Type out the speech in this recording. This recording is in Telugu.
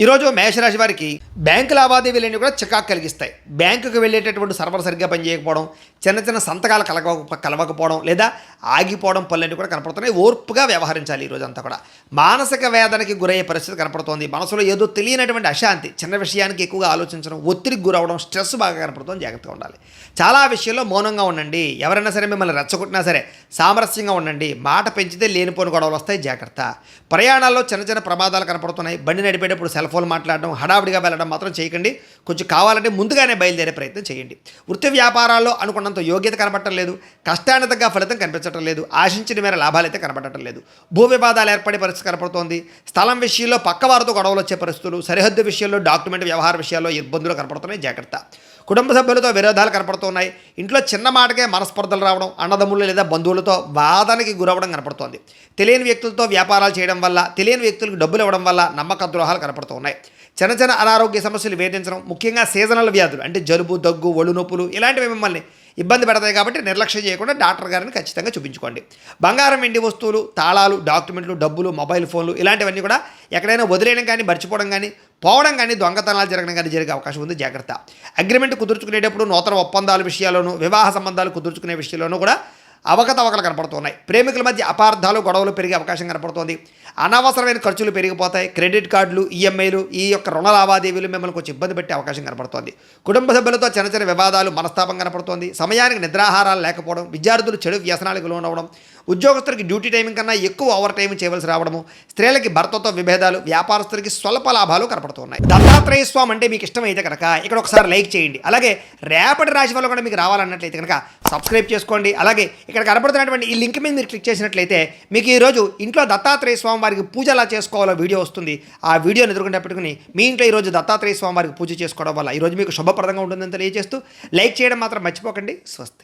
ఈరోజు మేషరాశి వారికి బ్యాంకు లావాదేవీలన్నీ కూడా చికాకు కలిగిస్తాయి. బ్యాంకుకు వెళ్ళేటటువంటి సర్వర్ సరిగ్గా పనిచేయకపోవడం, చిన్న చిన్న సంతకాలు కలవకపోవడం లేదా ఆగిపోవడం పనులన్నీ కూడా కనపడుతున్నాయి. ఓర్పుగా వ్యవహరించాలి. ఈరోజు అంతా కూడా మానసిక వేదనకి గురయ్యే పరిస్థితి కనపడుతోంది. మనసులో ఏదో తెలియనటువంటి అశాంతి, చిన్న విషయానికి ఎక్కువగా ఆలోచించడం, ఒత్తిడికి గురవడం, స్ట్రెస్ బాగా కనపడుతుంది. జాగ్రత్తగా ఉండాలి. చాలా విషయాల్లో మౌనంగా ఉండండి. ఎవరైనా సరే మిమ్మల్ని రెచ్చగొట్టినా సరే సామరస్యంగా ఉండండి. మాట పెంచితే లేనిపోని గొడవలు వస్తాయి. జాగ్రత్త. ప్రయాణాల్లో చిన్న చిన్న ప్రమాదాలు కనపడుతున్నాయి. బండి నడిపేటప్పుడు సెల్ ఫోన్ మాట్లాడడం, హడావిడిగా వెళ్ళడం మాత్రం చేయకండి. కొంచెం కావాలంటే ముందుగానే బయలుదేరే ప్రయత్నం చేయండి. వృత్తి వ్యాపారాల్లో అనుకున్నంత యోగ్యత కనపడటం లేదు. కష్టానికి తగ్గ ఫలితం కనిపించడం లేదు. ఆశించిన మేర లాభాలైతే కనపడటం లేదు. భూ వివాదాలు ఏర్పడే పరిస్థితి కనపడుతోంది. స్థలం విషయంలో పక్కవారితో గొడవలు వచ్చే పరిస్థితులు, సరిహద్దు విషయంలో, డాక్యుమెంట్ వ్యవహార విషయాల్లో ఇబ్బందులు కనపడుతున్నాయి. జాగ్రత్త. కుటుంబ సభ్యులతో విరోధాలు కనపడుతున్నాయి. ఇంట్లో చిన్న మాటకే మనస్పర్ధలు రావడం, అన్నదమ్ములు లేదా బంధువులతో వాదనకి గురవడం కనపడుతోంది. తెలియని వ్యక్తులతో వ్యాపారాలు చేయడం వల్ల, తెలియని వ్యక్తులకు డబ్బులు ఇవ్వడం వల్ల నమ్మక ద్రోహాలు కనపడుతున్నాయి. చిన్న చిన్న అనారోగ్య సమస్యలు వేధించడం, ముఖ్యంగా సీజనల్ వ్యాధులు అంటే జలుబు, దగ్గు, ఒళ్ళు నొప్పులు ఇలాంటివి మిమ్మల్ని ఇబ్బంది పెడతాయి. కాబట్టి నిర్లక్ష్యం చేయకుండా డాక్టర్ గారిని ఖచ్చితంగా చూపించుకోండి. బంగారం, వెండి వస్తువులు, తాళాలు, డాక్యుమెంట్లు, డబ్బులు, మొబైల్ ఫోన్లు ఇలాంటివన్నీ కూడా ఎక్కడైనా వదిలేయడం కానీ, మర్చిపోవడం కానీ, పోవడం కానీ, దొంగతనాలు జరగడం కానీ జరిగే అవకాశం ఉంది. జాగ్రత్త. అగ్రిమెంట్ కుదుర్చుకునేటప్పుడు, నూతన ఒప్పందాల విషయాల్లోనూ, వివాహ సంబంధాలు కుదుర్చుకునే విషయంలోనూ కూడా అవకతవకలు కనపడుతున్నాయి. ప్రేమికుల మధ్య అపార్థాలు, గొడవలు పెరిగే అవకాశం కనపడుతోంది. అనవసరమైన ఖర్చులు పెరిగిపోతాయి. క్రెడిట్ కార్డులు, ఈఎంఐలు, ఈ యొక్క రుణ లావాదేవీలు మిమ్మల్ని కొంచెం ఇబ్బంది పెట్టే అవకాశం కనపడుతోంది. కుటుంబ సభ్యులతో చిన్న చిన్న వివాదాలు, మనస్తాపం కనపడుతోంది. సమయానికి నిద్రాహారాలు లేకపోవడం, విద్యార్థులు చెడు వ్యసనాలకు లోనవడం, ఉద్యోగస్తులకి డ్యూటీ టైమింగ్ కన్నా ఎక్కువ ఓవర్ టైం చేయవలసి రావడము, స్త్రీలకి భర్తతో విభేదాలు, వ్యాపారస్తులకి స్వల్ప లాభాలు కనపడుతున్నాయి. దత్తాత్రేయ స్వామి అంటే మీకు ఇష్టమైతే కనుక ఇక్కడ ఒకసారి లైక్ చేయండి. అలాగే రేపటి రాశి వల్ల కూడా మీకు రావాలన్నట్లయితే కనుక సబ్స్క్రైబ్ చేసుకోండి. అలాగే ఇక్కడ కనపడుతున్నటువంటి ఈ లింక్ మీద మీరు క్లిక్ చేసినట్లయితే మీకు ఈరోజు ఇంట్లో దత్తాత్రేయ స్వామి వారికి పూజ ఎలా చేసుకోవాలో వీడియో వస్తుంది. ఆ వీడియోని ఎదురుకుండా పెట్టుకుని మీ ఇంట్లో ఈరోజు దత్తాత్రేయ స్వామి వారికి పూజ చేసుకోవడం వల్ల ఈరోజు మీకు శుభప్రదంగా ఉంటుందని తెలియజేస్తూ లైక్ చేయడం మాత్రం మర్చిపోకండి. స్వస్తి.